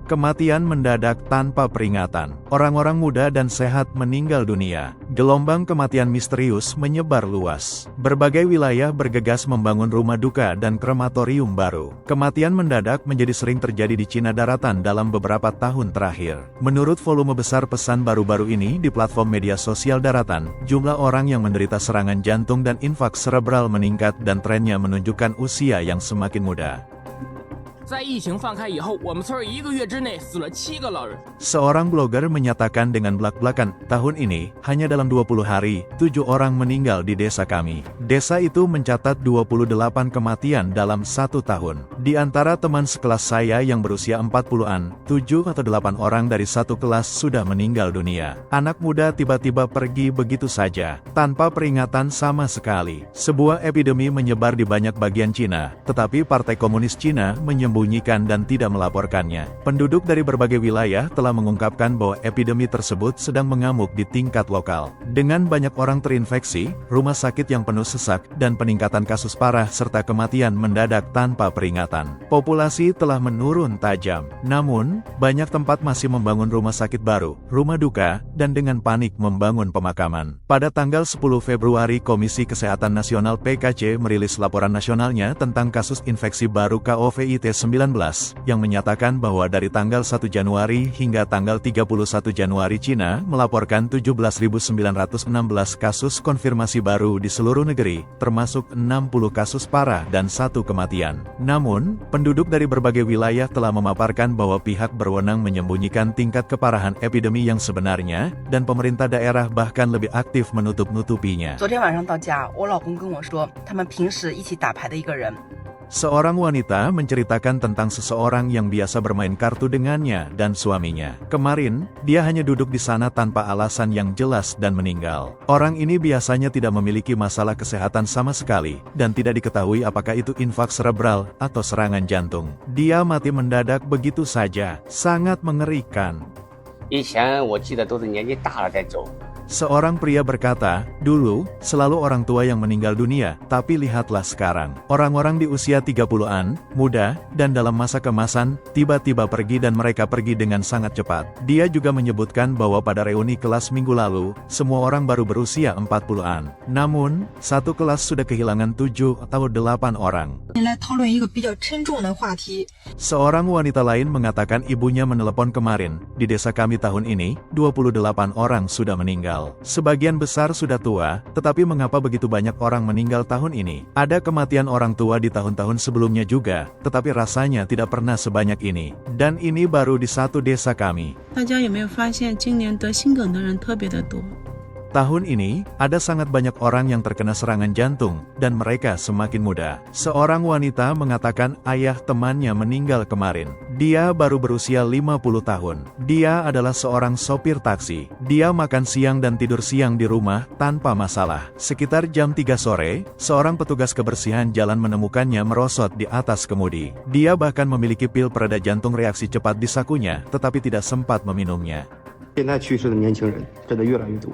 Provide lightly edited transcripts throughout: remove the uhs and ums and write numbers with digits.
Kematian mendadak tanpa peringatan. Orang-orang muda dan sehat meninggal dunia. Gelombang kematian misterius menyebar luas. Berbagai wilayah bergegas membangun rumah duka dan krematorium baru. Kematian mendadak menjadi sering terjadi di Cina daratan dalam beberapa tahun terakhir. Menurut volume besar pesan baru-baru ini di platform media sosial daratan, jumlah orang yang menderita serangan jantung dan infak serebral meningkat dan trennya menunjukkan usia yang semakin muda. 在疫情放开以后，我们村1个月之内死了7个老人。 Seorang blogger menyatakan dengan belak-belakan, tahun ini, hanya dalam 20 hari, 7 orang meninggal di desa kami. Desa itu mencatat 28 kematian dalam 1 tahun. Di antara teman sekelas saya yang berusia 40-an, 7 atau 8 orang dari satu kelas sudah meninggal dunia. Anak muda tiba-tiba pergi begitu saja, tanpa peringatan sama sekali. Sebuah epidemi menyebar di banyak bagian Cina, tetapi Partai Komunis Cina menyembunyikan dan tidak melaporkannya. Penduduk dari berbagai wilayah telah mengungkapkan bahwa epidemi tersebut sedang mengamuk di tingkat lokal. Dengan banyak orang terinfeksi, rumah sakit yang penuh sesak, dan peningkatan kasus parah serta kematian mendadak tanpa peringatan. Populasi telah menurun tajam. Namun, banyak tempat masih membangun rumah sakit baru, rumah duka, dan dengan panik membangun pemakaman. Pada tanggal 10 Februari Komisi Kesehatan Nasional PKC merilis laporan nasionalnya tentang kasus infeksi baru COVID-19 yang menyatakan bahwa dari tanggal 1 Januari hingga tanggal 31 Januari Cina melaporkan 17.916 kasus konfirmasi baru di seluruh negeri, termasuk 60 kasus parah dan 1 kematian. Namun, penduduk dari berbagai wilayah telah memaparkan bahwa pihak berwenang menyembunyikan tingkat keparahan epidemi yang sebenarnya, dan pemerintah daerah bahkan lebih aktif menutup-nutupinya. 昨天晚上到家，我老公跟我说，他们平时一起打牌的一个人。 Seorang wanita menceritakan tentang seseorang yang biasa bermain kartu dengannya dan suaminya. Kemarin, dia hanya duduk di sana tanpa alasan yang jelas dan meninggal. Orang ini biasanya tidak memiliki masalah kesehatan sama sekali, dan tidak diketahui apakah itu infak serebral atau serangan jantung. Dia mati mendadak begitu saja, sangat mengerikan. 以前我记得都是年纪大了再走。 Seorang pria berkata, dulu, selalu orang tua yang meninggal dunia, tapi lihatlah sekarang. Orang-orang di usia 30-an, muda, dan dalam masa kemasan, tiba-tiba pergi dan mereka pergi dengan sangat cepat. Dia juga menyebutkan bahwa pada reuni kelas minggu lalu, semua orang baru berusia 40-an. Namun, satu kelas sudah kehilangan 7 atau 8 orang. Seorang wanita lain mengatakan ibunya menelepon kemarin, di desa kami tahun ini, 28 orang sudah meninggal. Sebagian besar sudah tua, tetapi mengapa begitu banyak orang meninggal tahun ini? Ada kematian orang tua di tahun-tahun sebelumnya juga, tetapi rasanya tidak pernah sebanyak ini. Dan ini baru di satu desa kami. 大家有没有发现今年得心梗的人特别的多？ Tahun ini, ada sangat banyak orang yang terkena serangan jantung, dan mereka semakin muda. Seorang wanita mengatakan ayah temannya meninggal kemarin. Dia baru berusia 50 tahun. Dia adalah seorang sopir taksi. Dia makan siang dan tidur siang di rumah, tanpa masalah. Sekitar jam 3 sore, seorang petugas kebersihan jalan menemukannya merosot di atas kemudi. Dia bahkan memiliki pil pereda jantung reaksi cepat di sakunya, tetapi tidak sempat meminumnya. 现在去世的年轻人真的越来越多。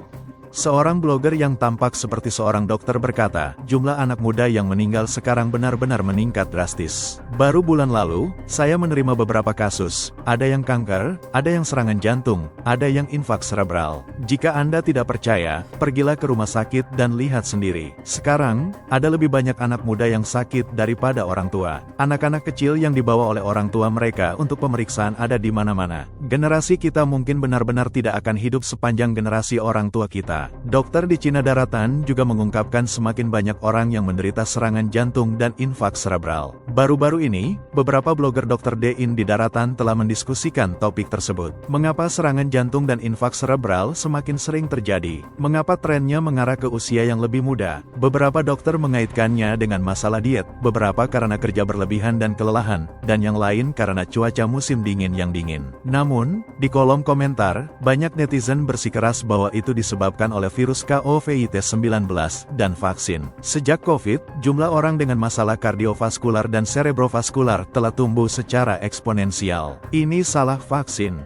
Seorang blogger yang tampak seperti seorang dokter berkata, jumlah anak muda yang meninggal sekarang benar-benar meningkat drastis. Baru bulan lalu, saya menerima beberapa kasus, ada yang kanker, ada yang serangan jantung, ada yang infak serebral. Jika Anda tidak percaya, pergilah ke rumah sakit dan lihat sendiri. Sekarang, ada lebih banyak anak muda yang sakit daripada orang tua. Anak-anak kecil yang dibawa oleh orang tua mereka untuk pemeriksaan ada di mana-mana. Generasi kita mungkin benar-benar tidak akan hidup sepanjang generasi orang tua kita. Dokter di Cina daratan juga mengungkapkan semakin banyak orang yang menderita serangan jantung dan infak serebral. Baru-baru ini, beberapa blogger Dr. Dein di daratan telah mendiskusikan topik tersebut. Mengapa serangan jantung dan infak serebral semakin sering terjadi? Mengapa trennya mengarah ke usia yang lebih muda? Beberapa dokter mengaitkannya dengan masalah diet, beberapa karena kerja berlebihan dan kelelahan, dan yang lain karena cuaca musim dingin yang dingin. Namun, di kolom komentar, banyak netizen bersikeras bahwa itu disebabkan oleh virus COVID-19 dan vaksin. Sejak COVID, jumlah orang dengan masalah kardiovaskular dan cerebrovaskular telah tumbuh secara eksponensial. Ini salah vaksin.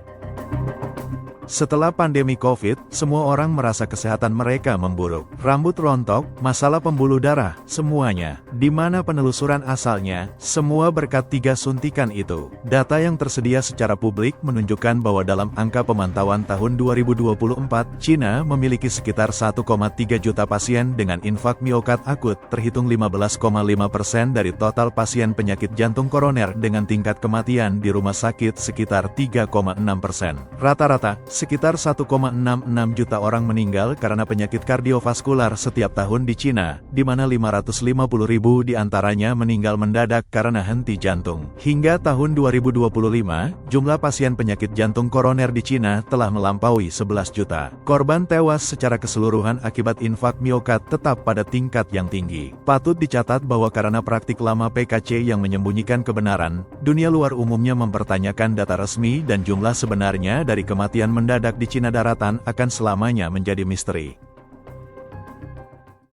Setelah pandemi COVID, semua orang merasa kesehatan mereka memburuk. Rambut rontok, masalah pembuluh darah, semuanya. Di mana penelusuran asalnya? Semua berkat 3 suntikan itu. Data yang tersedia secara publik menunjukkan bahwa dalam angka pemantauan tahun 2024, Cina memiliki sekitar 1,3 juta pasien dengan infak miokard akut, terhitung 15,5% dari total pasien penyakit jantung koroner dengan tingkat kematian di rumah sakit sekitar 3,6%. Rata-rata, sekitar 1,66 juta orang meninggal karena penyakit kardiovaskular setiap tahun di Cina, di mana 550.000 diantaranya meninggal mendadak karena henti jantung. Hingga tahun 2025, jumlah pasien penyakit jantung koroner di Cina telah melampaui 11 juta. Korban tewas secara keseluruhan akibat infak miokard tetap pada tingkat yang tinggi. Patut dicatat bahwa karena praktik lama PKC yang menyembunyikan kebenaran, dunia luar umumnya mempertanyakan data resmi dan jumlah sebenarnya dari kematian mendadak di Cina daratan akan selamanya menjadi misteri.